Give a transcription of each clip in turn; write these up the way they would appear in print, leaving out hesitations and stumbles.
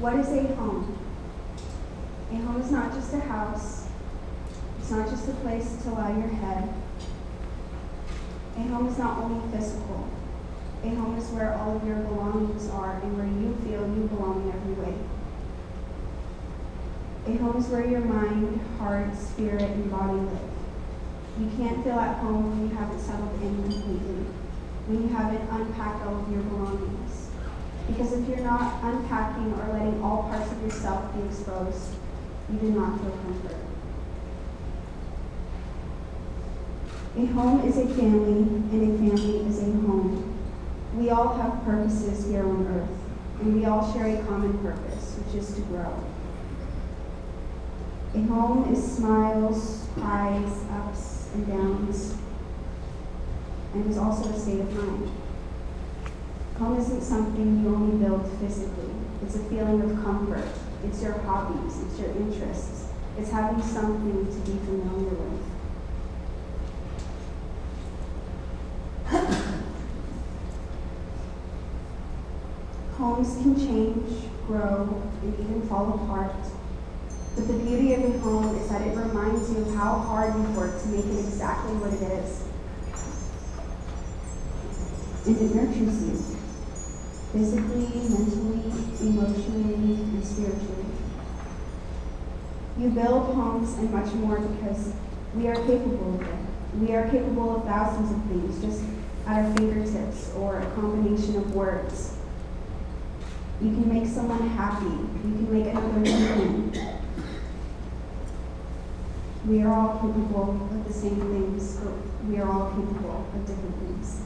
What is a home? A home is not just a house. It's not just a place to lie your head. A home is not only physical. A home is where all of your belongings are and where you feel you belong in every way. A home is where your mind, heart, spirit, and body live. You can't feel at home when you haven't settled in completely, when you haven't unpacked all of your belongings. Because if you're not unpacking or letting all parts of yourself be exposed, you do not feel comfort. A home is a family, and a family is a home. We all have purposes here on earth, and we all share a common purpose, which is to grow. A home is smiles, cries, ups and downs, and is also a state of mind. Home isn't something you only build physically. It's a feeling of comfort. It's your hobbies. It's your interests. It's having something to be familiar with. Homes can change, grow, and even fall apart. But the beauty of a home is that it reminds you of how hard you've worked to make it exactly what it is. And it nurtures you, physically, mentally, emotionally, and spiritually. You build homes and much more because we are capable of it. We are capable of thousands of things just at our fingertips or a combination of words. You can make someone happy. You can make another human. We are all capable of the same things, but we are all capable of different things.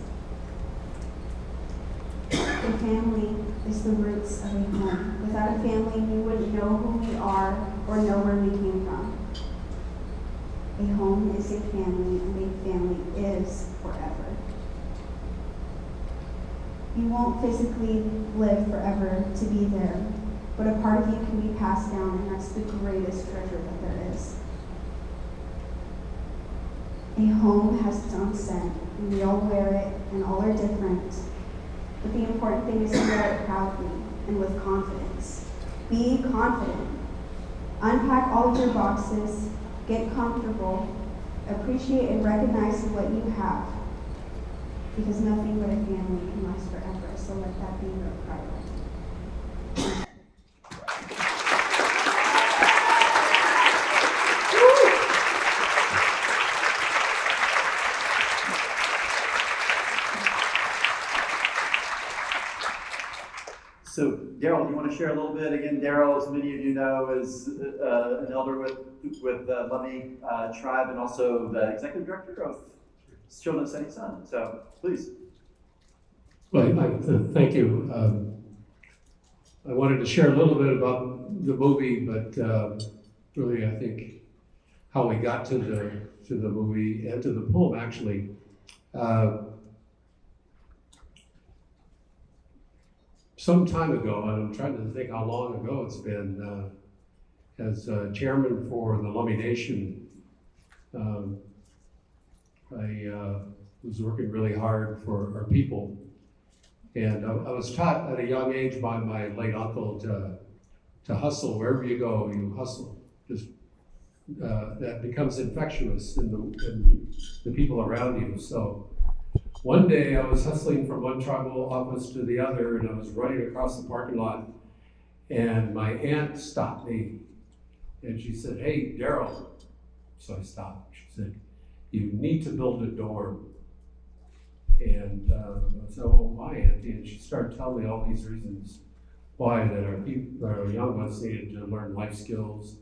A family is the roots of a home. Without a family, we wouldn't know who we are or know where we came from. A home is a family, and a family is forever. You won't physically live forever to be there, but a part of you can be passed down, and that's the greatest treasure that there is. A home has its own scent, and we all wear it, and all are different. But the important thing is to wear it proudly and with confidence. Be confident. Unpack all of your boxes, get comfortable, appreciate and recognize what you have. Because nothing but a family can last forever, so let that be your priority. So, Daryl, do you want to share a little bit? Again, Daryl, as many of you know, is an elder with Lummi Tribe and also the executive director of Children of Setting Sun. So, please. Well, thank you. I wanted to share a little bit about the movie, but really, I think how we got to the movie and to the poem actually. Some time ago, and I'm trying to think how long ago it's been, as chairman for the Lummi Nation, I was working really hard for our people. And I was taught at a young age by my late uncle to hustle. Wherever you go, you hustle. Just that becomes infectious in the people around you. So one day I was hustling from one tribal office to the other, and I was running across the parking lot, and my aunt stopped me, and she said, "Hey, Daryl." So I stopped. She said, "You need to build a dorm." And I said, "Oh, why, Auntie?" And she started telling me all these reasons why that our young ones needed to learn life skills,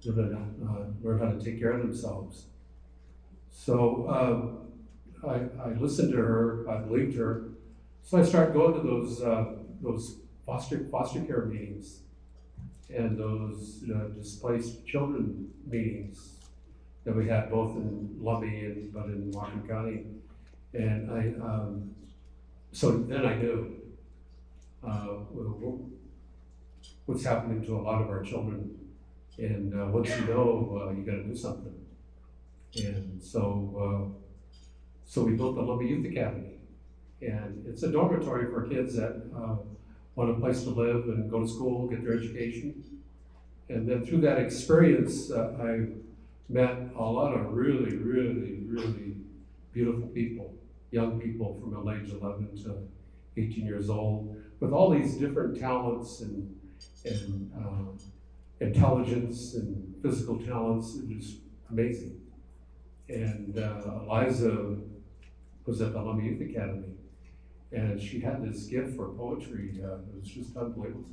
learn how to take care of themselves. So I listened to her, I believed her. So I started going to those foster care meetings and those displaced children meetings that we had both in Lummi but in Washington County. And so then I knew what's happening to a lot of our children. And once you know, you got to do something. And so we built the Lummi Youth Academy. And it's a dormitory for kids that want a place to live and go to school, get their education. And then through that experience, I met a lot of really, really, really beautiful people, young people from age 11 to 18 years old, with all these different talents and intelligence and physical talents. It was amazing. And Eliza was at the Lummi Youth Academy, and she had this gift for poetry. It was just unbelievable.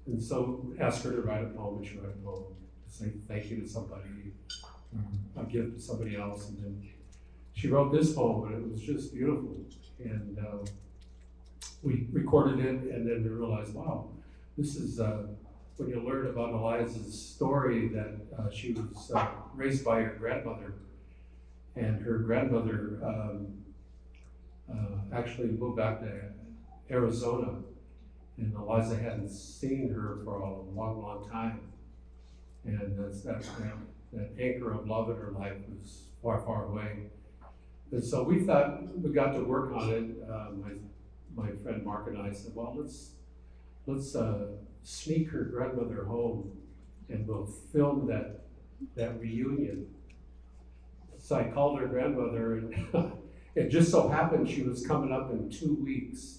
And so asked her to write a poem, and she wrote a poem to say thank you to somebody, a gift to somebody else. And then she wrote this poem, and it was just beautiful. And we recorded it, and then we realized, wow, this is when you learn about Eliza's story, that she was raised by her grandmother, and her grandmother actually moved back to Arizona, and Eliza hadn't seen her for a long, long time. And that anchor of love in her life was far, far away. And so we thought we got to work on it. My friend Mark and I said, well, let's sneak her grandmother home, and we'll film that reunion. So I called her grandmother, and it just so happened she was coming up in 2 weeks.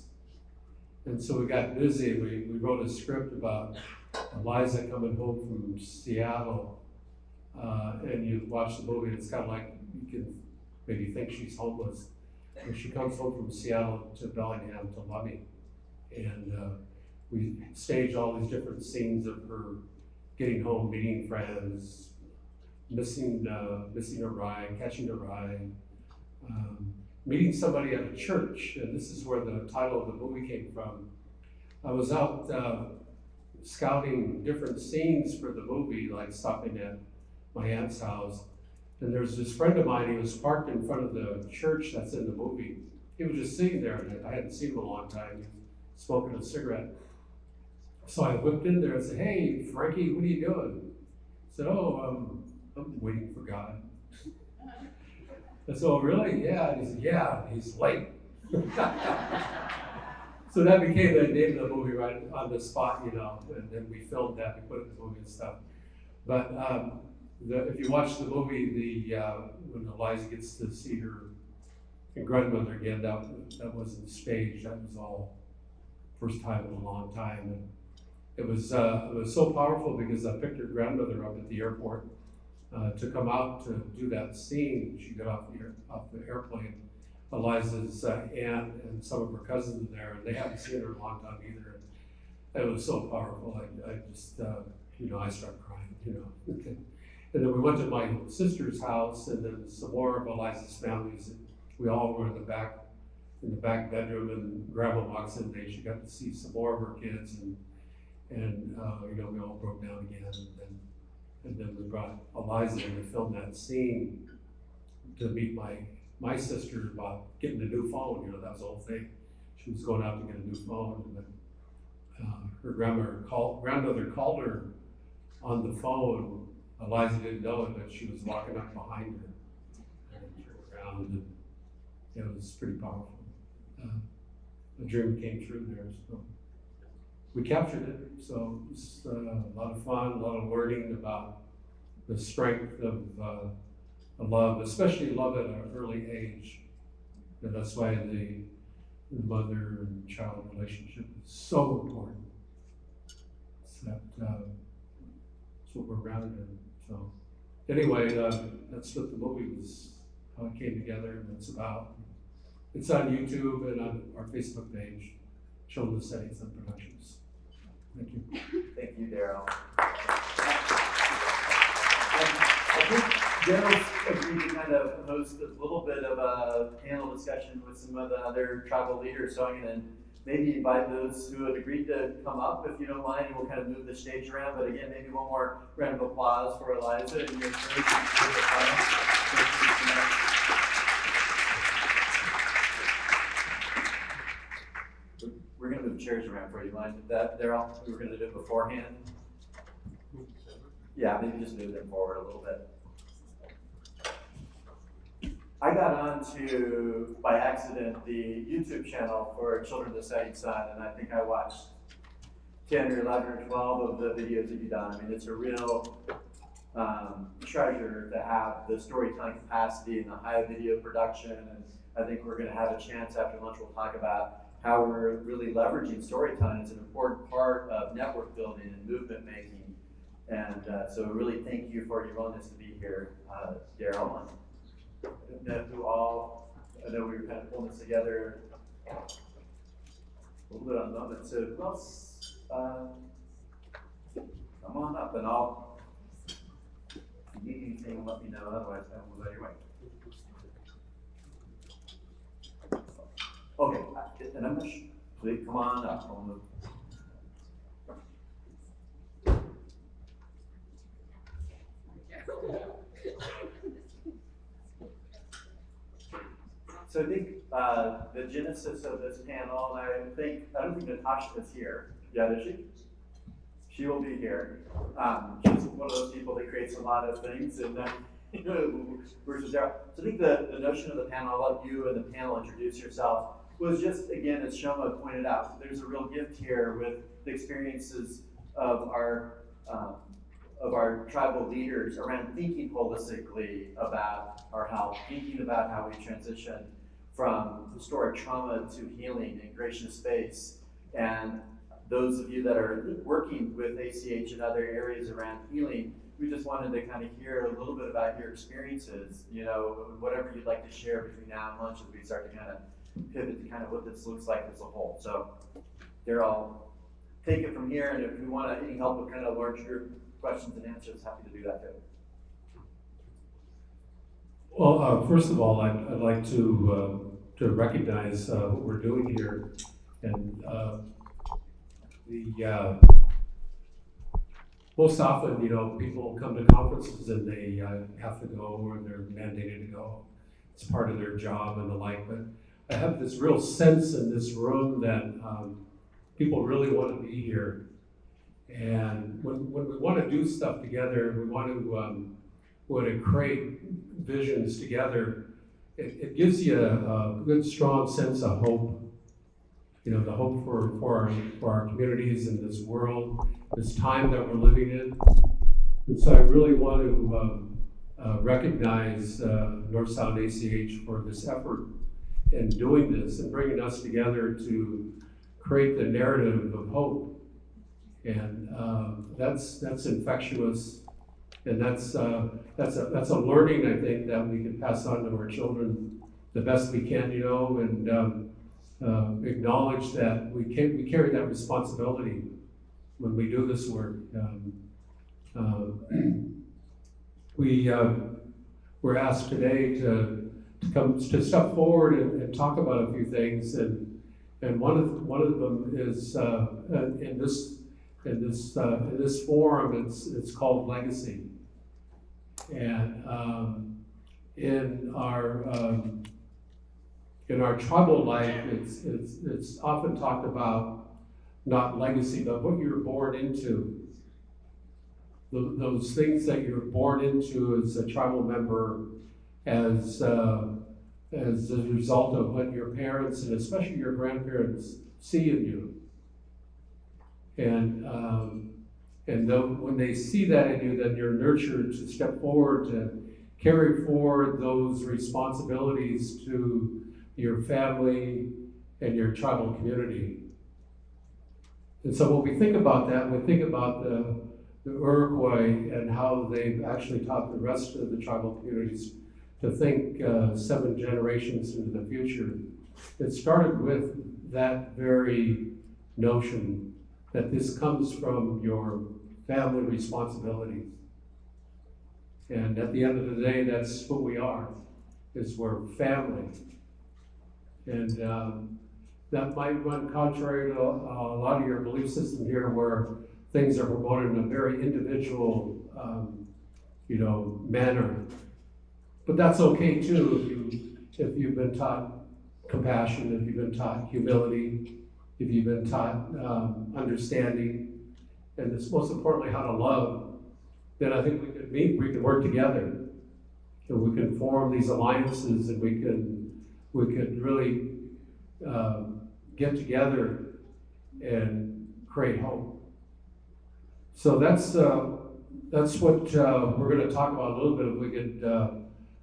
And so we got busy. We wrote a script about Eliza coming home from Seattle. And you watch the movie, it's kind of like you can maybe think she's homeless. And she comes home from Seattle to Bellingham to Lummi. And we stage all these different scenes of her getting home, meeting friends, missing a ride, catching a ride, meeting somebody at a church. And this is where the title of the movie came from. I was out scouting different scenes for the movie, like stopping at my aunt's house. And there's this friend of mine, he was parked in front of the church that's in the movie. He was just sitting there, and I hadn't seen him in a long time. He was smoking a cigarette. So I whipped in there and said, hey, Frankie, what are you doing? I said, oh, I'm waiting for God. I said, oh, really? Yeah. And he said, yeah, he's late. So that became the name of the movie right on the spot, you know, and then we filmed that, we put it in the movie and stuff. But if you watch the movie, when Eliza gets to see her grandmother again, that wasn't staged, that was all first time in a long time. And it was so powerful because I picked her grandmother up at the airport to come out to do that scene. She got off the airplane. Eliza's aunt and some of her cousins were there, and they haven't seen her in a long time either. And it was so powerful. I just, I started crying, And then we went to my sister's house, and then some more of Eliza's families. And we all were in the back bedroom, and Grandma walks in there. She got to see some more of her kids, and we all broke down again. And then we brought Eliza in to film that scene to meet my sister about getting a new phone. That was the whole thing. She was going out to get a new phone, and then her grandmother called her on the phone. Eliza didn't know it, but she was walking up behind her and turned around, and it was pretty powerful. The dream came true there, so we captured it. So it was a lot of fun, a lot of learning about the strength of love, especially love at an early age. And that's why the mother and child relationship is so important. That's what we're grounded in. So anyway, that's what the movie was, how it came together, and it's about. It's on YouTube and on our Facebook page, Children of Settings and Productions. Thank you. Thank you, Daryl. I think Daryl's agreed to kind of host a little bit of a panel discussion with some of the other tribal leaders. So I'm going to maybe invite those who had agreed to come up, if you don't mind, and we'll kind of move the stage around. But again, maybe one more round of applause for Eliza and your We're going to move chairs around for you. Mind that, Daryl? We were going to do it beforehand. Yeah, maybe just move them forward a little bit. I got onto, by accident, the YouTube channel for Children of the Setting Sun, and I think I watched 10 or 11 or 12 of the videos that you've done. I mean, it's a real treasure to have the storytelling capacity and the high video production. And I think we're going to have a chance after lunch. We'll talk about how we're really leveraging storytelling as an important part of network building and movement making. And so really thank you for your willingness to be here, Daryl. I don't know who all, I know we were kind of pulling this together a little bit on the moment. So who else? Come on up and if you need anything, let me know. Otherwise, I will go your way. Okay, and I'm not sure. Please come on up. So I think the genesis of this panel, and I don't think Natasha is here. Yeah, is she? She will be here. She's one of those people that creates a lot of things, and versus Daryl. So I think the notion of the panel, I'll let you and the panel introduce yourself, was just, again, as Shoma pointed out, there's a real gift here with the experiences of our tribal leaders around thinking holistically about our health, thinking about how we transition from historic trauma to healing and gracious space. And those of you that are working with ACH and other areas around healing, we just wanted to kind of hear a little bit about your experiences, whatever you'd like to share between now and lunch as we start to kind of pivot to kind of what this looks like as a whole. So Daryl, take it from here, and if you want any help with kind of larger questions and answers, happy to do that too. Well, first of all, I'd like to recognize what we're doing here, and most often, people come to conferences and they have to go, or they're mandated to go. It's part of their job and the like. But I have this real sense in this room that people really want to be here. And when we want to do stuff together, we want to create visions together. It gives you a good, strong sense of hope. The hope for our communities in this world, this time that we're living in. And so I really want to recognize North Sound ACH for this effort in doing this and bringing us together to create the narrative of hope. And that's infectious, and that's a learning, I think, that we can pass on to our children the best we can, and acknowledge that we carry that responsibility when we do this work. We're asked today to step forward and talk about a few things, and one of them is in this forum, it's called legacy, and in our tribal life, it's often talked about not legacy, but what you're born into. Those things that you're born into as a tribal member, as a result of what your parents and especially your grandparents see in you. And when they see that in you, then you're nurtured to step forward to carry forward those responsibilities to your family and your tribal community. And so when we think about that, we think about the Iroquois and how they've actually taught the rest of the tribal communities to think 7 generations into the future. It started with that very notion that this comes from your family responsibilities. And at the end of the day, that's what we are, is we're family. And that might run contrary to a lot of your belief system here, where things are promoted in a very individual, manner. But that's okay too if you've been taught compassion, if you've been taught humility, if you've been taught understanding, and it's most importantly how to love. Then I think we can work together, and we can form these alliances, and we could really get together and create hope. So that's what we're going to talk about a little bit. If we could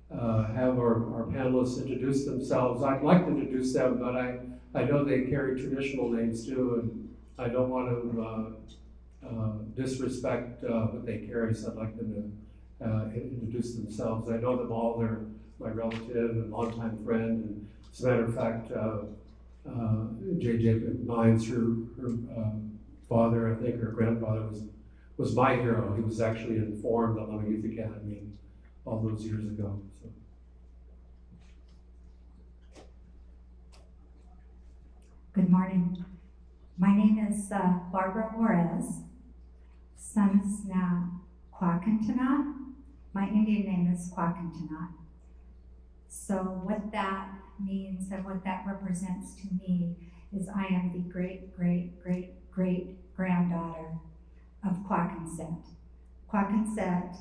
have our panelists introduce themselves. I'd like to introduce them, but I know they carry traditional names too, and I don't want to disrespect what they carry, so I'd like them to introduce themselves. I know them all. They're my relative and longtime friend. And as a matter of fact, JJ Mines, her father, I think her grandfather was my hero. He was actually informed at Lubbock Youth Academy all those years ago. So. Good morning. My name is Barbara Juarez, Sunsna Quakantanat. My Indian name is Quakantanat. So what that means and what that represents to me is I am the great, great, great, great granddaughter of Quakanset. Quakanset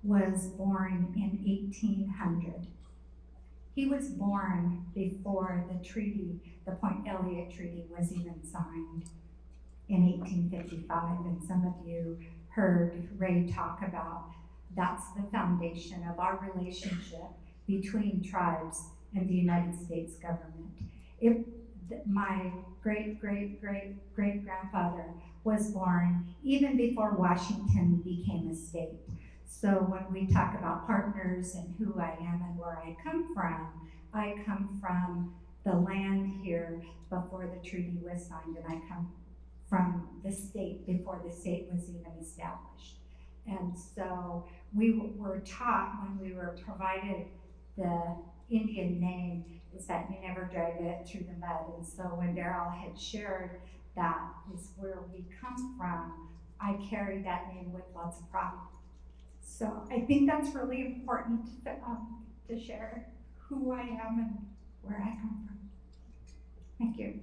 was born in 1800. He was born before the treaty, the Point Elliott Treaty, was even signed in 1855. And some of you heard Ray talk about that's the foundation of our relationship between tribes and the United States government. My great, great, great, great grandfather was born even before Washington became a state. So when we talk about partners and who I am and where I come from the land here before the treaty was signed, and I come from the state before the state was even established. And so we were taught when we were provided the Indian name is that you never drag it through the mud. And so when Daryl had shared that is where we come from, I carry that name with lots of pride. So I think that's really important to share who I am and where I come from. Thank you.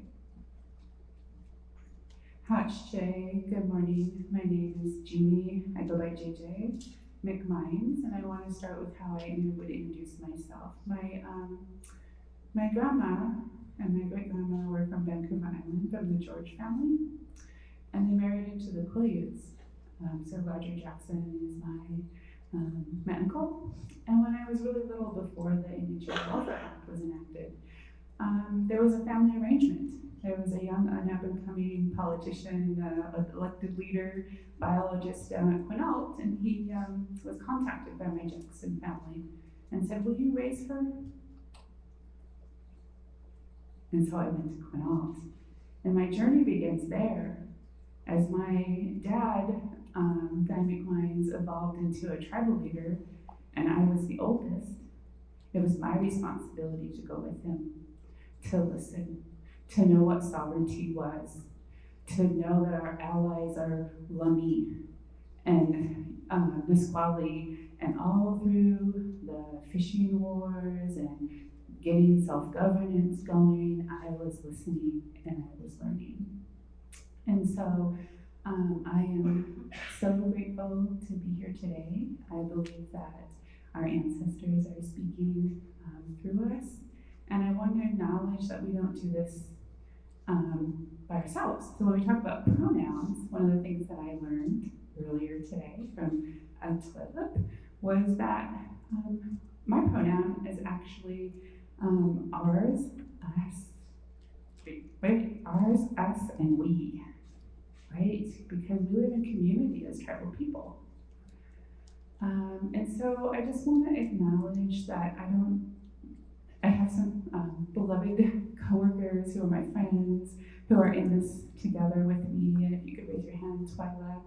Hatshe, good morning. My name is Jeannie. I go by JJ McMines, and I want to start with how I would introduce myself. My grandma and my great grandma were from Vancouver Island, from the George family, and they married into the Quileutes. So Roger Jackson is my uncle. And when I was really little, before the Indian Child Welfare Act was enacted, there was a family arrangement. There was a young, up-and-coming politician, elected leader, biologist down at Quinault, and he was contacted by my Jackson family and said, "Will you raise her?" And so I went to Quinault. And my journey begins there. As my dad, Guy McMines, evolved into a tribal leader, and I was the oldest, it was my responsibility to go with him, to listen, to know what sovereignty was, to know that our allies are Lummi and Nisqually, and all through the fishing wars and getting self-governance going, I was listening and I was learning. And so I am so grateful to be here today. I believe that our ancestors are speaking through us. And I want to acknowledge that we don't do this by ourselves. So when we talk about pronouns, one of the things that I learned earlier today from Tulalip was that my pronoun is actually ours, us, ours, us, and we, right? Because we live in community as tribal people. And so I just want to acknowledge that I have some beloved coworkers who are my friends, who are in this together with me. And if you could raise your hand, Twyla,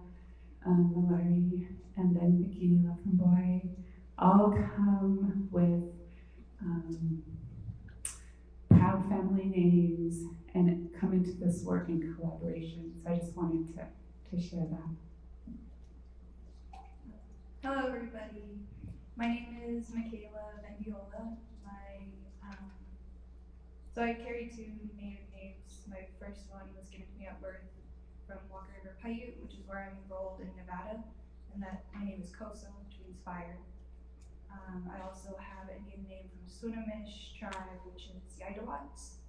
Malari, and then Nikki Laframboy, all come with proud family names and come into this work in collaboration. So I just wanted to share that. Hello, everybody. My name is Michaela Vendiola. So I carry two native names. My first one was given to me at birth from Walker River Paiute, which is where I'm enrolled in Nevada, and that my name is Koso, which means fire. I also have an Indian name from Swinomish tribe, which is Yaidawats.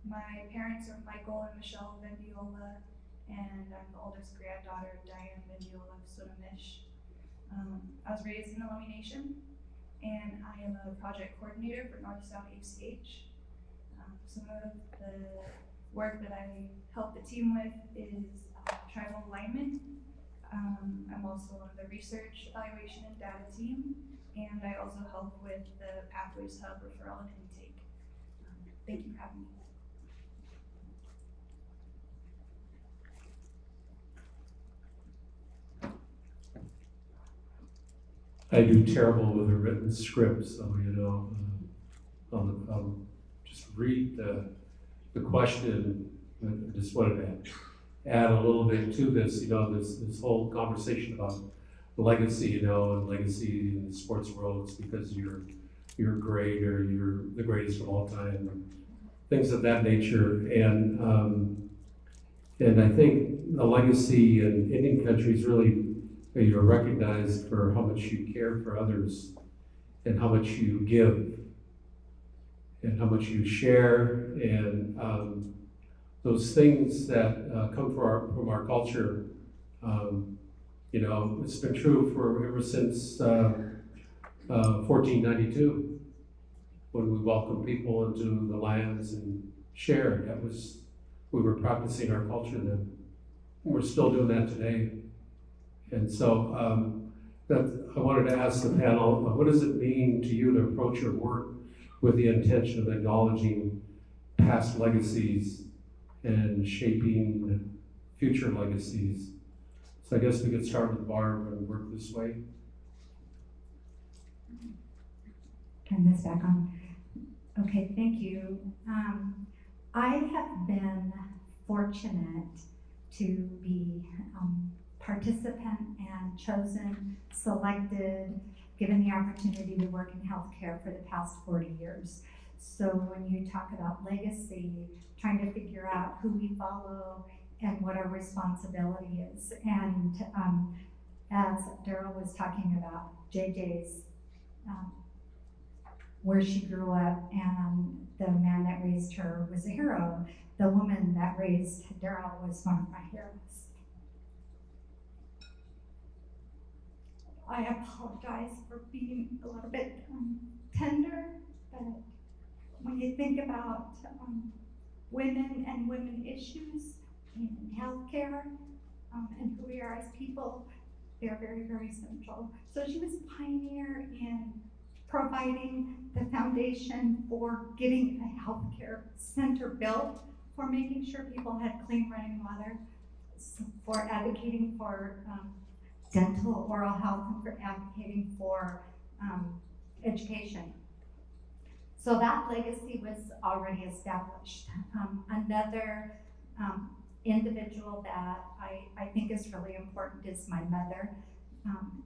My parents are Michael and Michelle Vendiola, and I'm the oldest granddaughter of Diane and Viola Sonamish. I was raised in the Lummi Nation, and I am a project coordinator for North-South ACH. Some of the work that I help the team with is tribal alignment. I'm also on the research, evaluation, and data team, and I also help with the Pathways Hub referral and intake. Thank you for having me. I do terrible with a written script, so I'll just read the question. I just wanted to add a little bit to this, this whole conversation about legacy, and legacy in the sports world. It's because you're great or you're the greatest of all time, and things of that nature. And I think the legacy in Indian country is really you're recognized for how much you care for others and how much you give and how much you share, and those things that come from our culture. It's been true for ever since 1492, when we welcomed people into the lands and shared. We were practicing our culture then. We're still doing that today. And so I wanted to ask the panel, what does it mean to you to approach your work with the intention of acknowledging past legacies and shaping future legacies? So I guess we could start with Barb and work this way. Turn this back on. Okay, thank you. I have been fortunate to be participant and chosen, selected, given the opportunity to work in healthcare for the past 40 years. So when you talk about legacy, trying to figure out who we follow and what our responsibility is. And as Daryl was talking about, JJ's, where she grew up, and the man that raised her was a hero. The woman that raised Daryl was one of my heroes. I apologize for being a little bit tender, but when you think about women and women issues in healthcare and who we are as people, they're very, very central. So she was a pioneer in providing the foundation for getting a healthcare center built, for making sure people had clean running water, for advocating for dental, oral health, and for advocating for education. So that legacy was already established. Another individual that I think is really important is my mother,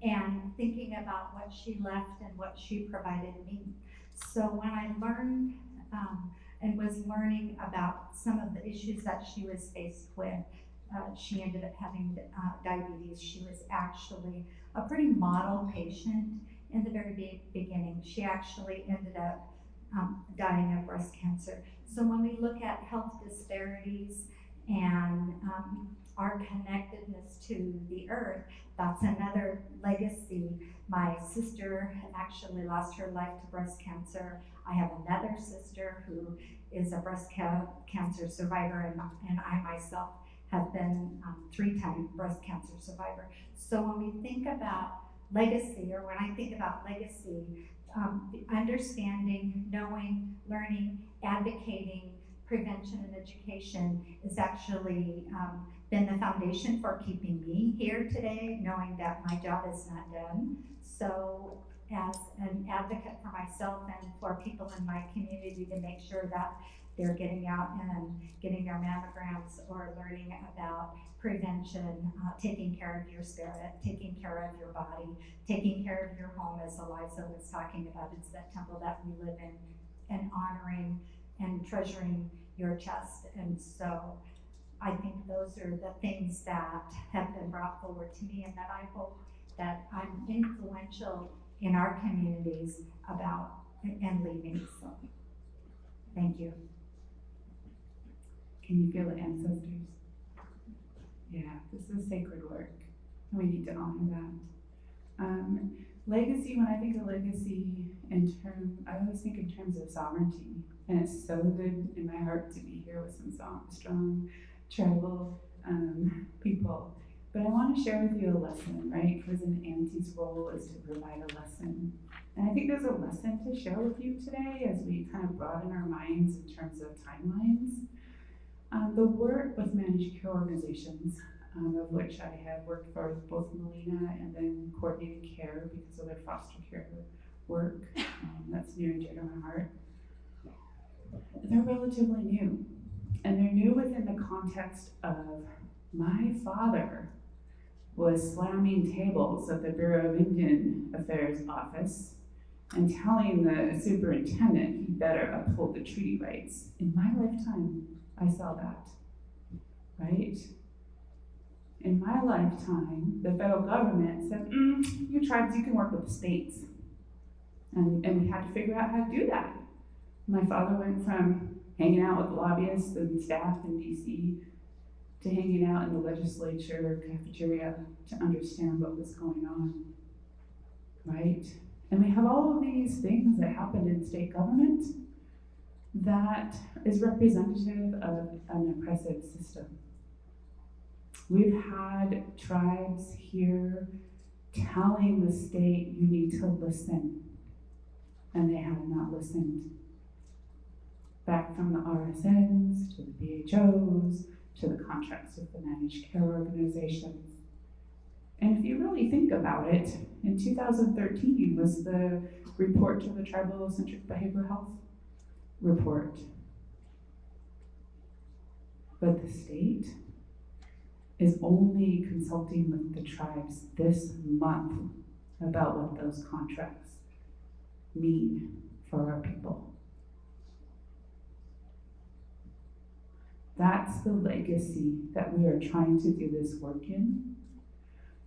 and thinking about what she left and what she provided me. So when I learned and was learning about some of the issues that she was faced with, she ended up having diabetes. She was actually a pretty model patient in the very beginning. She actually ended up dying of breast cancer. So when we look at health disparities and our connectedness to the earth, that's another legacy. My sister actually lost her life to breast cancer. I have another sister who is a breast cancer survivor, and I myself have been 3-time breast cancer survivor. So when we think about legacy, or when I think about legacy, understanding, knowing, learning, advocating, prevention, and education is actually been the foundation for keeping me here today, knowing that my job is not done. So as an advocate for myself and for people in my community, to make sure that they're getting out and getting their mammograms, or learning about prevention, taking care of your spirit, taking care of your body, taking care of your home, as Eliza was talking about. It's that temple that we live in, and honoring and treasuring your chest. And so I think those are the things that have been brought forward to me, and that I hope that I'm influential in our communities about and leaving. So thank you. Can you feel the ancestors? Yeah, this is sacred work, and we need to honor that. Legacy, when I think of legacy I always think in terms of sovereignty, and it's so good in my heart to be here with some strong tribal people. But I want to share with you a lesson, right? Because an auntie's role is to provide a lesson. And I think there's a lesson to share with you today as we kind of broaden our minds in terms of timelines. The work with managed care organizations, of which I have worked for both Melina and then coordinated care because of their foster care work, that's near and dear to my heart. They're relatively new, and they're new within the context of my father was slamming tables at the Bureau of Indian Affairs office and telling the superintendent he better uphold the treaty rights. In my lifetime, I saw that, right? In my lifetime, the federal government said, you tribes, you can work with the states. And we had to figure out how to do that. My father went from hanging out with lobbyists and staff in DC to hanging out in the legislature cafeteria to understand what was going on, right? And we have all of these things that happened in state government that is representative of an oppressive system. We've had tribes here telling the state, you need to listen, and they have not listened. Back from the RSNs, to the BHOs, to the contracts with the managed care organizations. And if you really think about it, in 2013 was the report to the Tribal-Centric Behavioral Health report. But the state is only consulting with the tribes this month about what those contracts mean for our people. That's the legacy that we are trying to do this work in.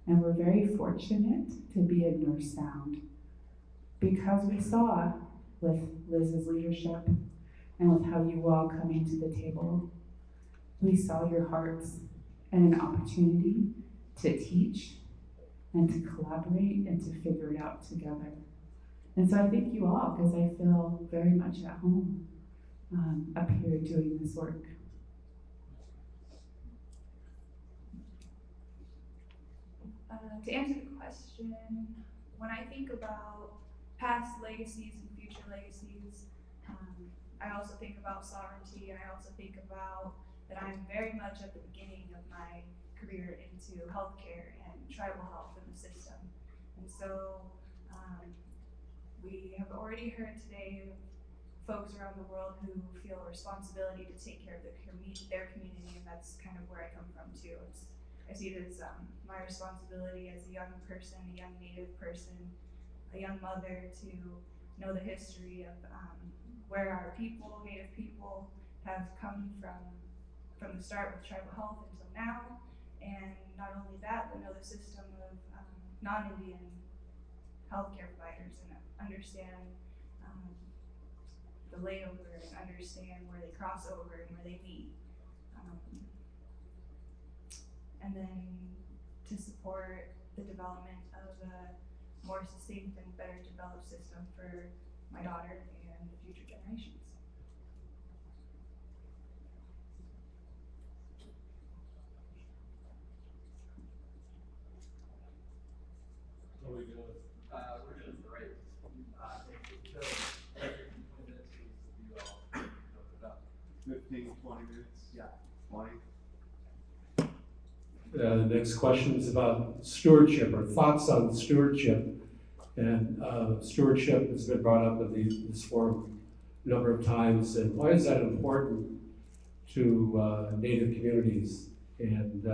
And we're very fortunate to be in North Sound because we saw with Liz's leadership and with how you all coming to the table, we saw your hearts and an opportunity to teach and to collaborate and to figure it out together. And so I thank you all because I feel very much at home up here doing this work. To answer the question, when I think about past legacies and future legacies, I also think about sovereignty, and I also think about that I'm very much at the beginning of my career into healthcare and tribal health in the system. And so we have already heard today of folks around the world who feel a responsibility to take care of their community, and that's kind of where I come from too. I see it as my responsibility as a young person, a young Native person, a young mother to know the history of where our people, Native people, have come from the start with tribal health until now. And not only that, but know the system of non-Indian healthcare providers and understand the layover and understand where they cross over and where they meet. And then to support the development of a more succinct and better developed system for my daughter and the future generations. What are we doing? We're doing great. So, 15, 20 minutes? Yeah. 20? The next question is about stewardship or thoughts on stewardship. And stewardship has been brought up in this forum a number of times. And why is that important to Native communities? And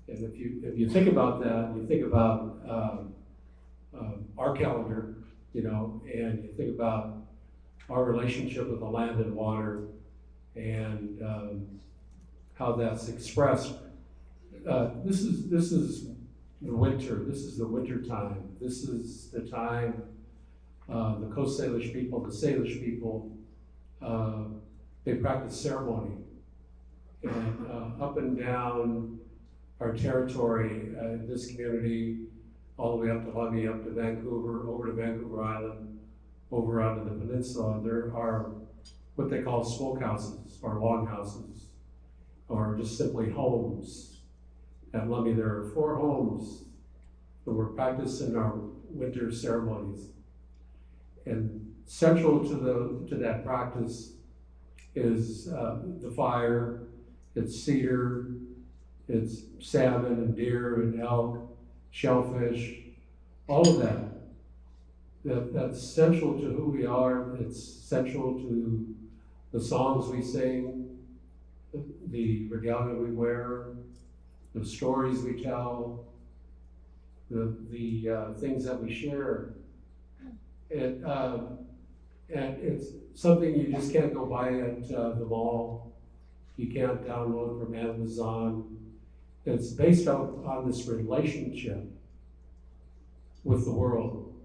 if you think about that, you think about our calendar, and you think about our relationship with the land and water and how that's expressed. This is the winter. This is the winter time. This is the time the Coast Salish people, the Salish people, they practice ceremony. And up and down our territory in this community, all the way up to Lummi, up to Vancouver, over to Vancouver Island, over onto the peninsula, there are what they call smokehouses or longhouses, or just simply homes. At Lummi, there are 4 homes that were practiced in our winter ceremonies. And central to that practice is the fire, it's cedar, it's salmon and deer and elk, shellfish, all of that. That's central to who we are. It's central to the songs we sing, the regalia we wear, the stories we tell, the things that we share. And it's something you just can't go buy at the mall. You can't download from Amazon. It's based on this relationship with the world,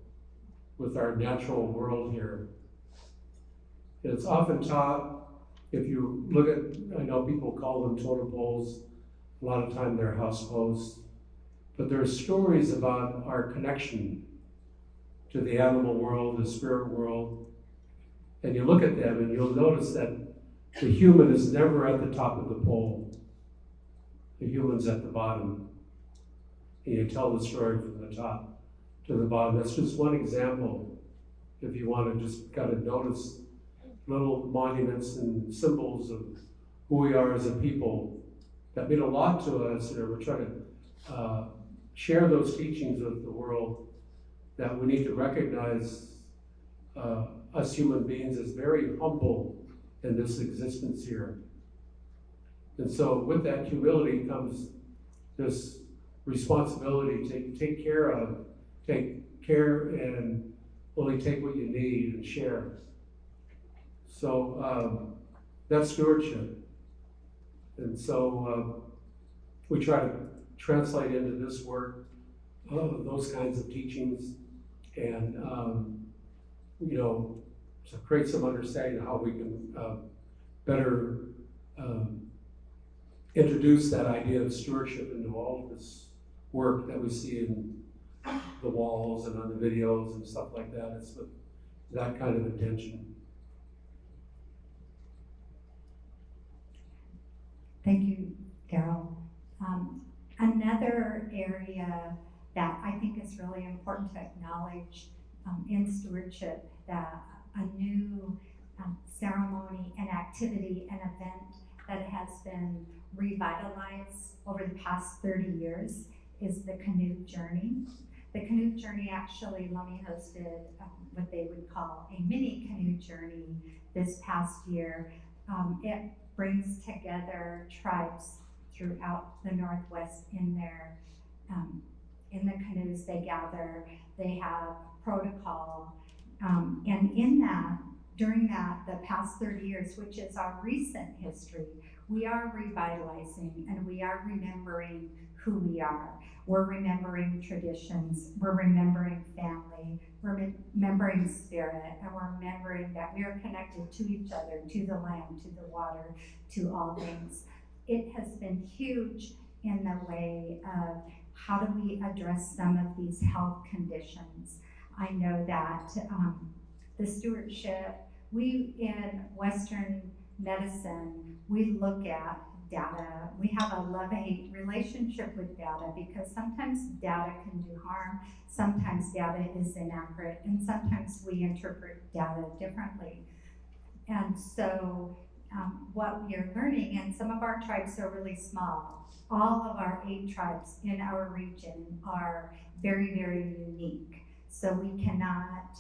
with our natural world here. It's often taught, if you look at, I know people call them totem poles, a lot of time they're house posts, but there are stories about our connection to the animal world, the spirit world, and you look at them and you'll notice that the human is never at the top of the pole. The human's at the bottom. And you tell the story from the top to the bottom. That's just one example. If you want to just kind of notice little monuments and symbols of who we are as a people that mean a lot to us, and we're trying to share those teachings with the world, that we need to recognize us human beings as very humble in this existence here. And so with that humility comes this responsibility to take care and only take what you need and share. So that's stewardship. And so we try to translate into this work those kinds of teachings, and to create some understanding of how we can better introduce that idea of stewardship into all of this work that we see in the walls and on the videos and stuff like that. It's with that kind of intention. Thank you, Daryl. Another area that I think is really important to acknowledge in stewardship, that a new ceremony and activity and event that has been revitalized over the past 30 years is the canoe journey. The canoe journey, actually, Lummi hosted what they would call a mini canoe journey this past year. It brings together tribes throughout the Northwest in their in the canoes they gather. They have protocol, and in that, during the past 30 years, which is our recent history, we are revitalizing and we are remembering who we are. We're remembering traditions, we're remembering family, we're remembering spirit, and we're remembering that we are connected to each other, to the land, to the water, to all things. It has been huge in the way of how do we address some of these health conditions. I know that the stewardship, we in Western medicine, we look at data. We have a love-hate relationship with data because sometimes data can do harm, sometimes data is inaccurate, and sometimes we interpret data differently. And so what we are learning, and some of our tribes are really small, all of our 8 tribes in our region are very, very unique. So we cannot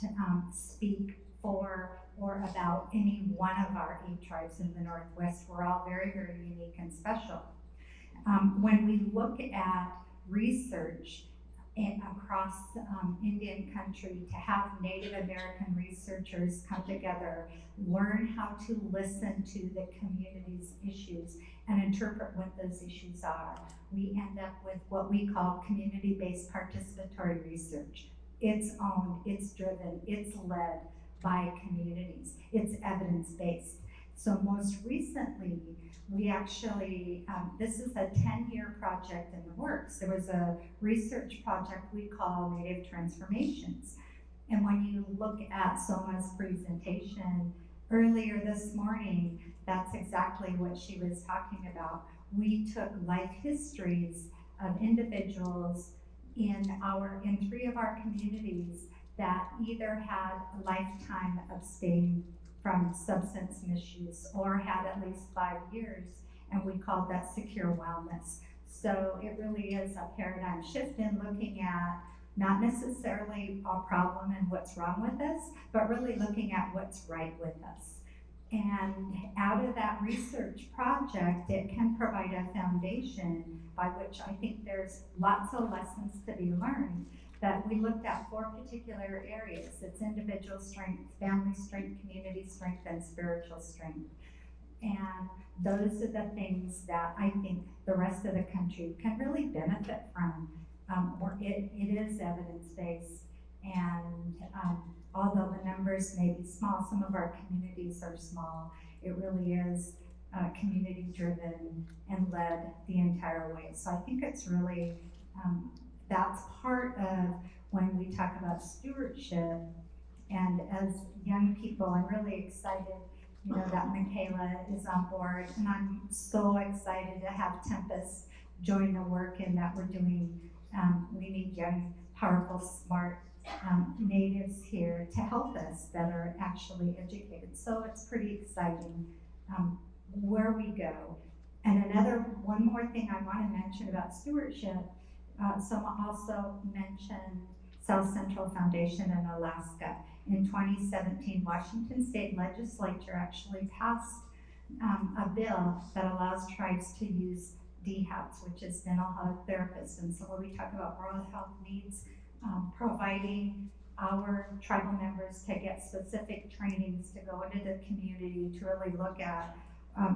speak for or about any one of our 8 tribes in the Northwest. We're all very, very unique and special. When we look at research across Indian country, to have Native American researchers come together, learn how to listen to the community's issues and interpret what those issues are, we end up with what we call community-based participatory research. It's owned, it's driven, it's led by communities. It's evidence-based. So most recently, we actually, this is a 10-year project in the works. There was a research project we call Native Transformations. And when you look at Soma's presentation earlier this morning, that's exactly what she was talking about. We took life histories of individuals in 3 of our communities that either had a lifetime of staying from substance misuse or had at least 5 years, and we called that secure wellness. So it really is a paradigm shift in looking at not necessarily a problem and what's wrong with us, but really looking at what's right with us. And out of that research project, it can provide a foundation by which I think there's lots of lessons to be learned, that we looked at 4 particular areas. It's individual strength, family strength, community strength, and spiritual strength. And those are the things that I think the rest of the country can really benefit from. Or it is evidence-based, and although the numbers may be small, some of our communities are small, it really is community-driven and led the entire way. So I think it's really, that's part of when we talk about stewardship. And as young people, I'm really excited, that Michaela is on board, and I'm so excited to have Tempest join the work and that we're doing. We need young, powerful, smart natives here to help us that are actually educated. So it's pretty exciting where we go. And one more thing I want to mention about stewardship. Soma also mentioned South Central Foundation in Alaska. In 2017, Washington State Legislature actually passed a bill that allows tribes to use DHATs, which is mental health therapists. And so when we talk about oral health needs, providing our tribal members to get specific trainings to go into the community to really look at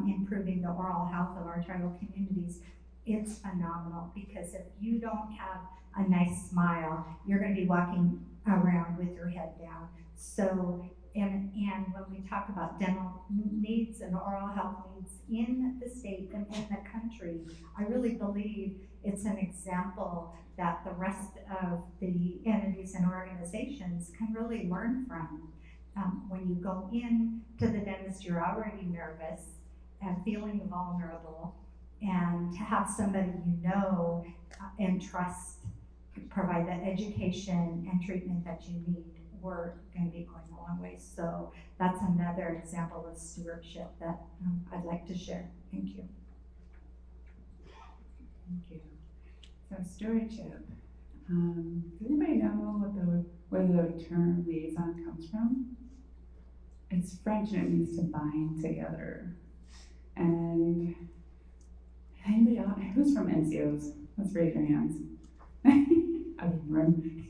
improving the oral health of our tribal communities, it's phenomenal, because if you don't have a nice smile, you're going to be walking around with your head down. So, and when we talk about dental needs and oral health needs in the state and in the country, I really believe it's an example that the rest of the entities and organizations can really learn from. When you go in to the dentist, you're already nervous and feeling vulnerable, and to have somebody and trust provide the education and treatment that you need, we're going to be going a long way. So that's another example of stewardship that I'd like to share. Thank you. Thank you. So stewardship. Does anybody know where the term liaison comes from? It's French and it means to bind together. And anybody else, who's from NCOs? Let's raise your hands. I didn't run.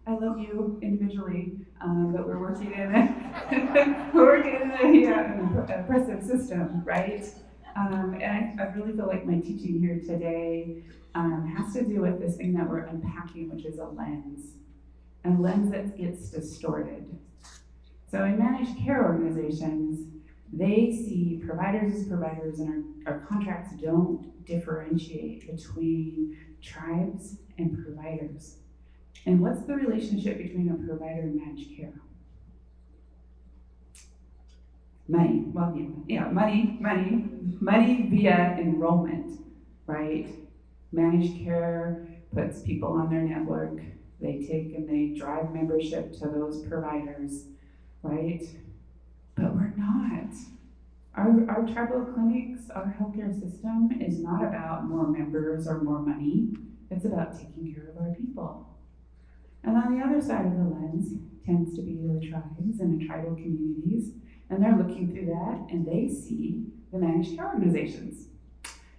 I love you individually, but we're working in a oppressive system, right? And I really feel like my teaching here today has to do with this thing that we're unpacking, which is a lens that gets distorted. So in managed care organizations, they see providers as providers, and our contracts don't differentiate between tribes and providers. And what's the relationship between a provider and managed care? Money. Well, yeah, money via enrollment, right? Managed care puts people on their network. They take and they drive membership to those providers, right? But we're not. Our tribal clinics, our healthcare system is not about more members or more money. It's about taking care of our people. And on the other side of the lens tends to be the tribes and the tribal communities, and they're looking through that and they see the managed care organizations.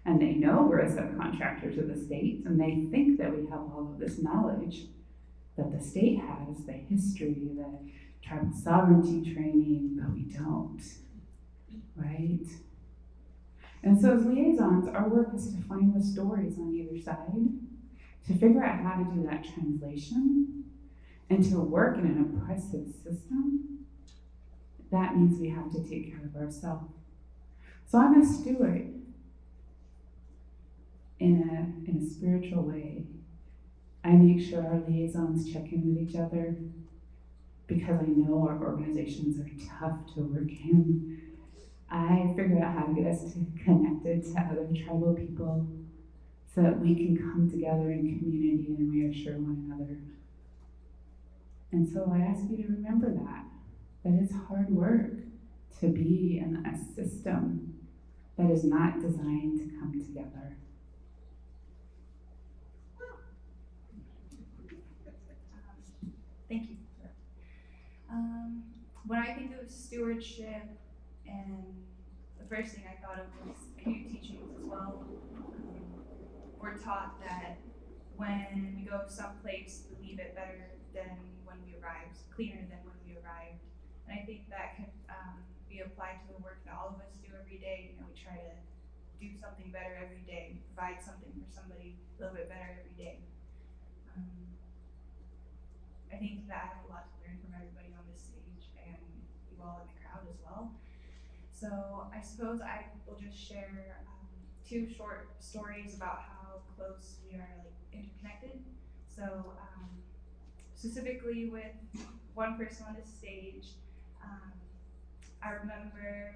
And they know we're a subcontractor to the state, and they think that we have all of this knowledge that the state has, the history, the tribal sovereignty training, but we don't, right? And so as liaisons, our work is to find the stories on either side, to figure out how to do that translation, and to work in an oppressive system that means we have to take care of ourselves. So I'm a steward in a spiritual way. I make sure our liaisons check in with each other because I know our organizations are tough to work in. I figure out how to get us connected to other tribal people so that we can come together in community and reassure one another. And so I ask you to remember that it's hard work to be in a system that is not designed to come together. Thank you. When I think of stewardship, and the first thing I thought of was community teachings as well. We're taught that when we go someplace, we leave it better than when we arrived, cleaner than when we arrived. And I think that can be applied to the work that all of us do every day. You know, we try to do something better every day, provide something for somebody a little bit better every day. I think that I have a lot to learn from everybody on this stage and you all in the crowd as well. So I suppose I will just share 2 short stories about how close we are interconnected. So specifically with one person on this stage, I remember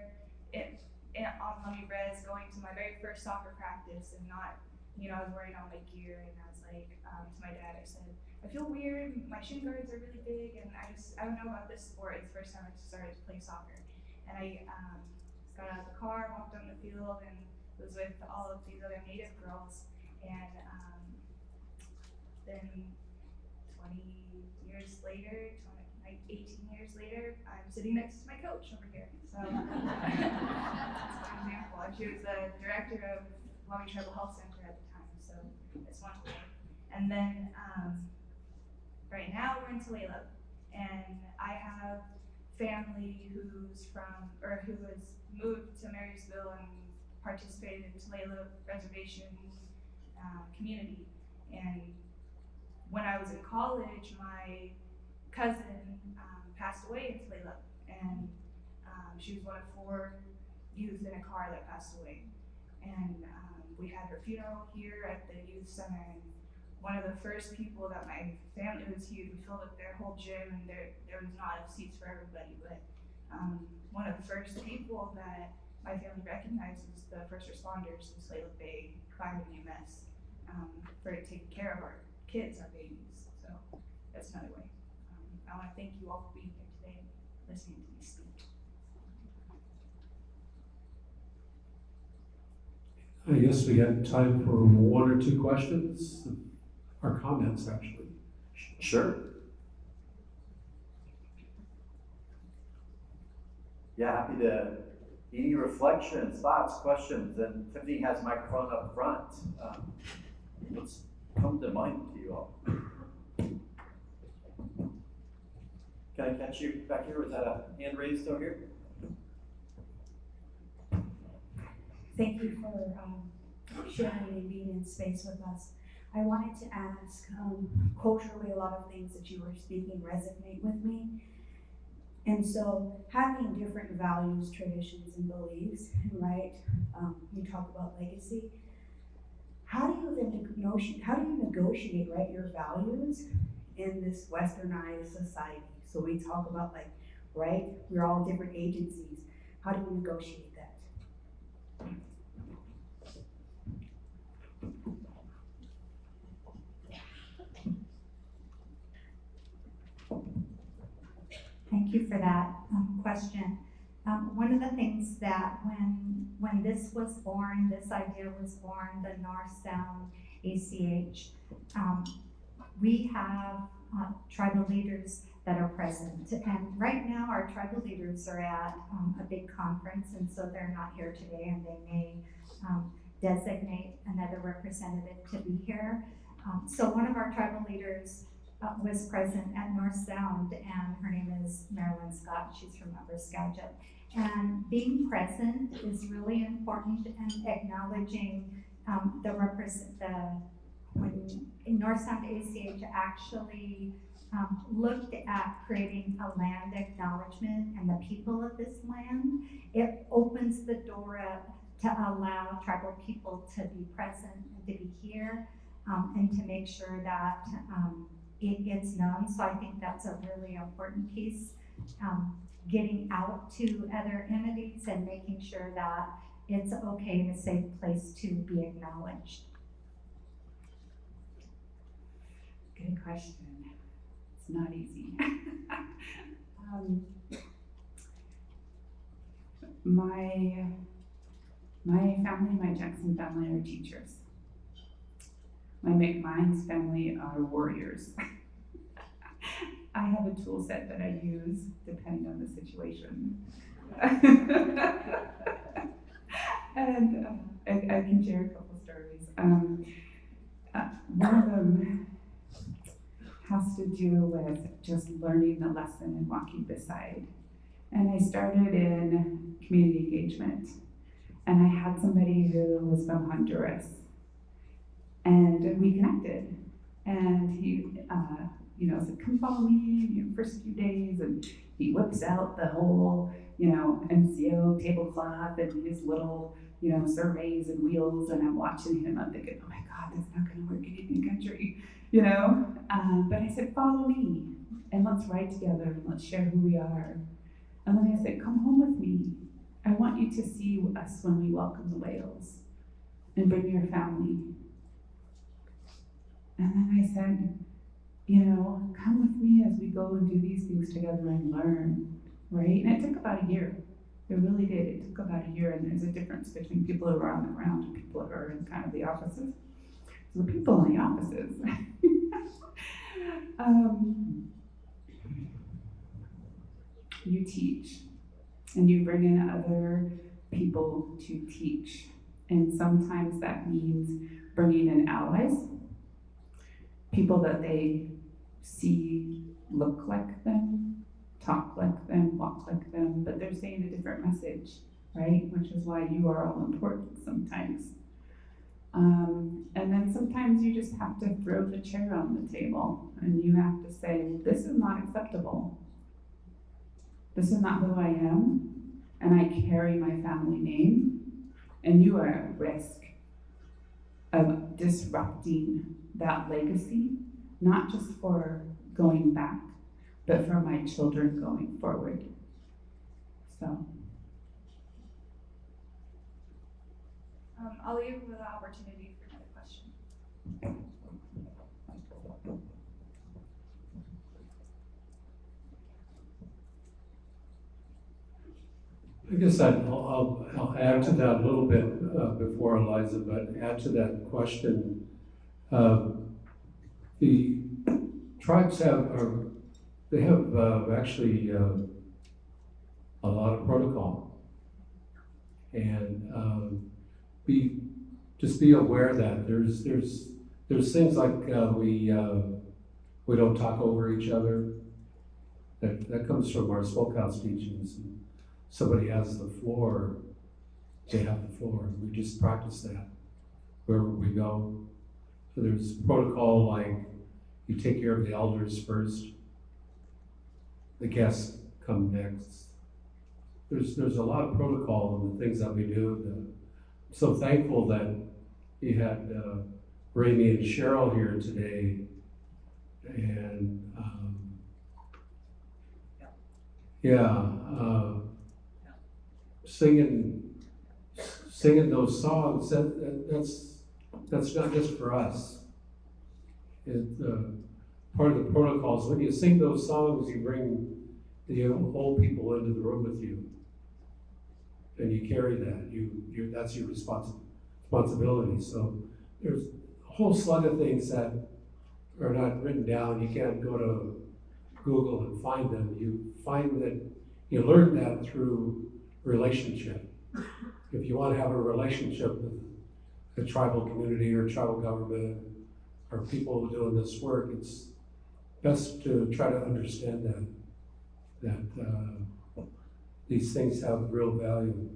on Lummy Res going to my very first soccer practice and not, I was wearing all my gear and I was like, to my dad, I said, I feel weird, my shin guards are really big and I don't know about this sport. It's the first time I started to play soccer. And I got out of the car, walked on the field, and was with all of these other Native girls. And then 18 years later, I'm sitting next to my coach over here. So that's one example. And she was the director of Lummi Tribal Health Center at the time. So it's one thing. And then right now we're in Tulalip, and I have family who has moved to Marysville and participated in Tulalip Reservation community. And when I was in college, my cousin passed away in Tulalip, and she was one of 4 youth in a car that passed away. And we had her funeral here at the youth center, and one of the first people that my family, it was huge, we filled up their whole gym and there was not enough seats for everybody, but one of the first people that my family recognized was the first responders in Tulalip Bay, Fire and EMS, for taking care of our kids, our babies. So that's another way. I want to thank you all for being here today and listening to me speak. I guess we have time for 1 or 2 questions, or comments actually. Sure. Yeah, happy to. Any reflections, thoughts, questions? And Tiffany has a microphone up front. What's come to mind to you all? Can I catch you back here? Was that a hand raised over here? Thank you for sharing and being in space with us. I wanted to ask, culturally, a lot of things that you were speaking resonate with me. And so having different values, traditions, and beliefs, right? You talk about legacy. How do you then negotiate, right, your values in this westernized society? So we talk about right, we're all different agencies. How do you negotiate that? Thank you for that question. One of the things that when this was born, this idea was born, the North-Sound ACH, we have tribal leaders that are present. And right now our tribal leaders are at a big conference, and so they're not here today, and they may designate another representative to be here. So one of our tribal leaders was present at North Sound, and her name is Marilyn Scott. She's from Upper Skagit. And being present is really important, and acknowledging the when North Sound ACH actually looked at creating a land acknowledgement and the people of this land, it opens the door up to allow tribal people to be present and to be here, and to make sure that it gets known. So I think that's a really important piece, getting out to other entities and making sure that it's okay and a safe place to be acknowledged. Good question. It's not easy. My family, my Jackson family, are teachers. My McMines family are warriors. I have a tool set that I use depending on the situation. And I can share a couple stories. One of them has to do with just learning the lesson and walking beside. And I started in community engagement. And I had somebody who was from Honduras. And we connected. And he, said, come follow me in your first few days. And he whips out the whole, MCO tablecloth and his little, surveys and wheels. And I'm watching him. I'm thinking, oh my God, that's not going to work in Indian country, But I said, follow me. And let's ride together and let's share who we are. And then I said, come home with me. I want you to see us when we welcome the whales and bring your family. And then I said, come with me as we go and do these things together and learn, right? And it took about a year. It really did. It took about a year, and there's a difference between people who are on the ground and people who are in kind of the offices. So the people in the offices, you teach, and you bring in other people to teach. And sometimes that means bringing in allies, people that they see look like them, talk like them, walk like them, but they're saying a different message, right? Which is why you are all important sometimes. And then sometimes you just have to throw the chair on the table and you have to say, this is not acceptable. This is not who I am, and I carry my family name, and you are at risk of disrupting that legacy, not just for going back, but for my children going forward. So. I'll leave with the opportunity for another question. I guess I'll add to that a little bit before Eliza, but add to that question. The tribes have actually a lot of protocol, and just be aware that there's things like we don't talk over each other. That comes from our smokehouse teachings. Somebody has the floor, they have the floor. We just practice that wherever we go. So there's protocol like you take care of the elders first, the guests come next. There's a lot of protocol in the things that we do. I'm so thankful that you had Ramy and Cheryl here today, and singing those songs. That's not just for us. Part of the protocols. When you sing those songs, you bring the old people into the room with you, and you carry that. That's your responsibility. So there's a whole slug of things that are not written down. You can't go to Google and find them. You find that you learn that through relationship. If you want to have a relationship with a tribal community or tribal government or people doing this work, it's best to try to understand that these things have real value.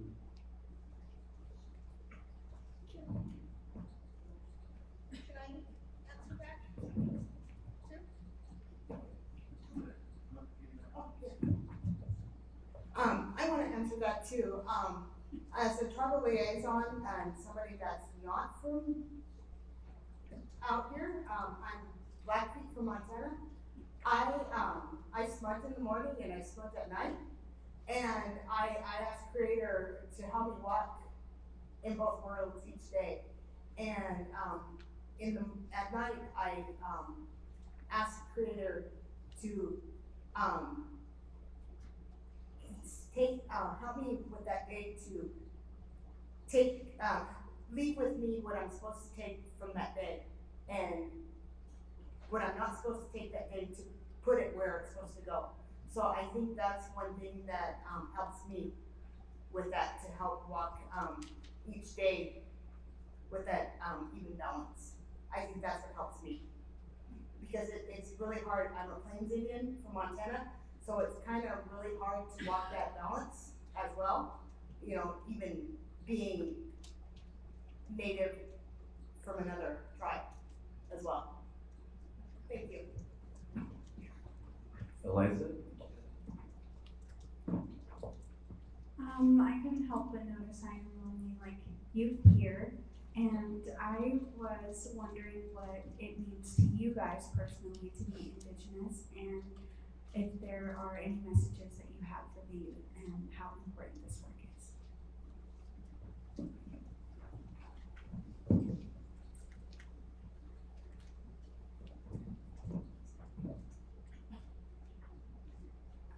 to, as a tribal liaison and somebody that's not from out here, I'm Blackfeet from Montana. I smudge in the morning and I smudge at night. And I ask Creator to help me walk in both worlds each day. And at night, I ask Creator to help me with that day to leave with me what I'm supposed to take from that day, and what I'm not supposed to take that day to put it where it's supposed to go. So I think that's one thing that helps me with that, to help walk each day with that even balance. I think that's what helps me, because it's really hard. I'm a Plains Indian from Montana, so it's kind of really hard to walk that balance as well. You know, even being native from another tribe as well. Thank you. Eliza? I couldn't help but notice I am only like youth here, and I was wondering what it means to you guys personally to be Indigenous, and if there are any messages that you have for the youth and how important this work is.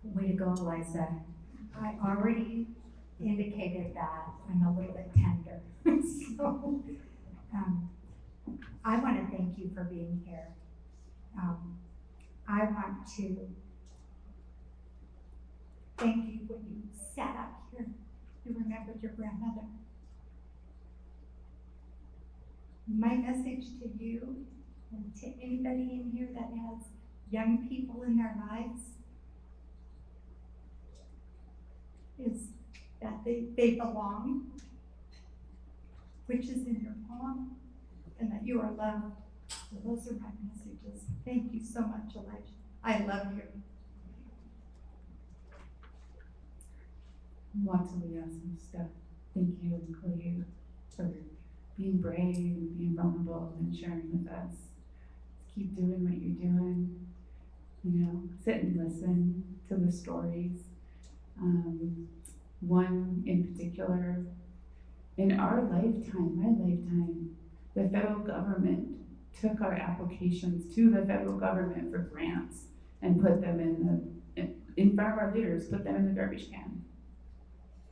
Way to go, Eliza. I already indicated that I'm a little bit tender. So I want to thank you for being here. I want to thank you when you sat up here. You remembered your grandmother. My message to you and to anybody in here that has young people in their lives is that they belong, which is in your poem, and that you are loved. So those are my messages. Thank you so much, Elijah. I love you. Wataliasista. Thank you, Chloe, for being brave and being vulnerable and sharing with us. Keep doing what you're doing. You know, sit and listen to the stories. One in particular, in our lifetime, my lifetime, the federal government took our applications to the federal government for grants and put them in front of our leaders, put them in the garbage can.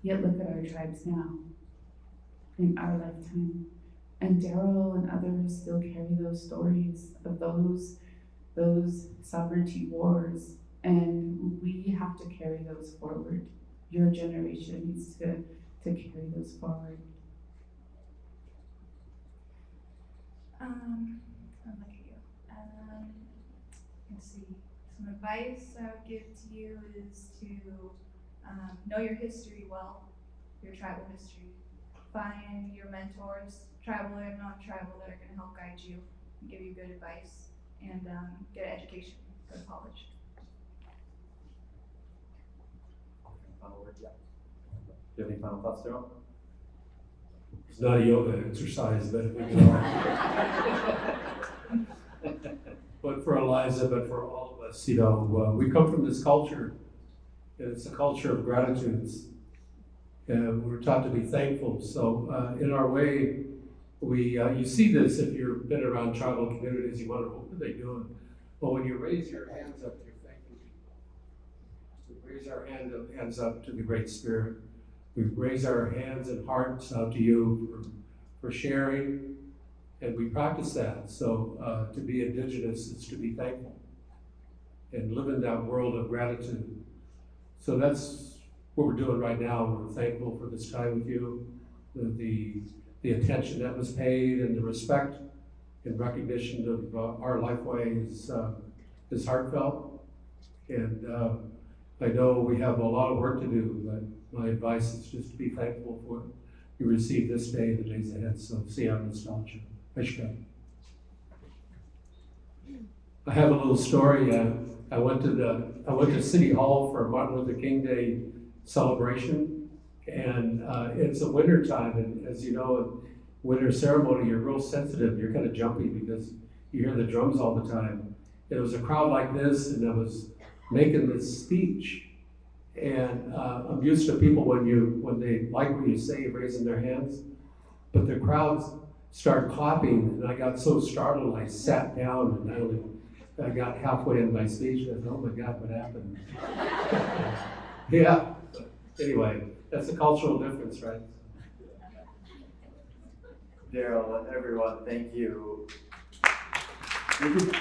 Yet look at our tribes now, in our lifetime. And Daryl and others still carry those stories of those sovereignty wars, and we have to carry those forward. Your generation needs to carry those forward. I'll look at you. Let's see. Some advice I would give to you is to know your history well, your tribal history. Find your mentors, tribal and non-tribal, that are going to help guide you and give you good advice, and get an education, go to college. Final word, yeah. Do you have any final thoughts, Daryl? It's not a yoga exercise, but you know. But for Eliza, but for all of us, you know, we come from this culture, and it's a culture of gratitudes. And we're taught to be thankful. So in our way, you see this if you've been around tribal communities, you wonder, what are they doing? Well, when you raise your hands up, you're thanking people. We raise our hands up to the Great Spirit. We raise our hands and hearts out to you for sharing, and we practice that. So to be Indigenous is to be thankful and live in that world of gratitude. So that's what we're doing right now. We're thankful for this time with you, the attention that was paid, and the respect and recognition of our lifeway is heartfelt. And I know we have a lot of work to do, but my advice is just to be thankful for what you receive this day and the days ahead. So see how nostalgia. I have a little story. I went to City Hall for Martin Luther King Day celebration, And it's a winter time, and as you know, in winter ceremony, you're real sensitive, you're kind of jumpy because you hear the drums all the time. It was a crowd like this, and I was making this speech. And I'm used to people when they like what you say, raising their hands, but the crowds started clapping, and I got so startled, I sat down, and I got halfway in my speech, and I thought, oh my God, what happened? Yeah, but anyway, that's a cultural difference, right? Daryl and everyone, thank you. Thank you.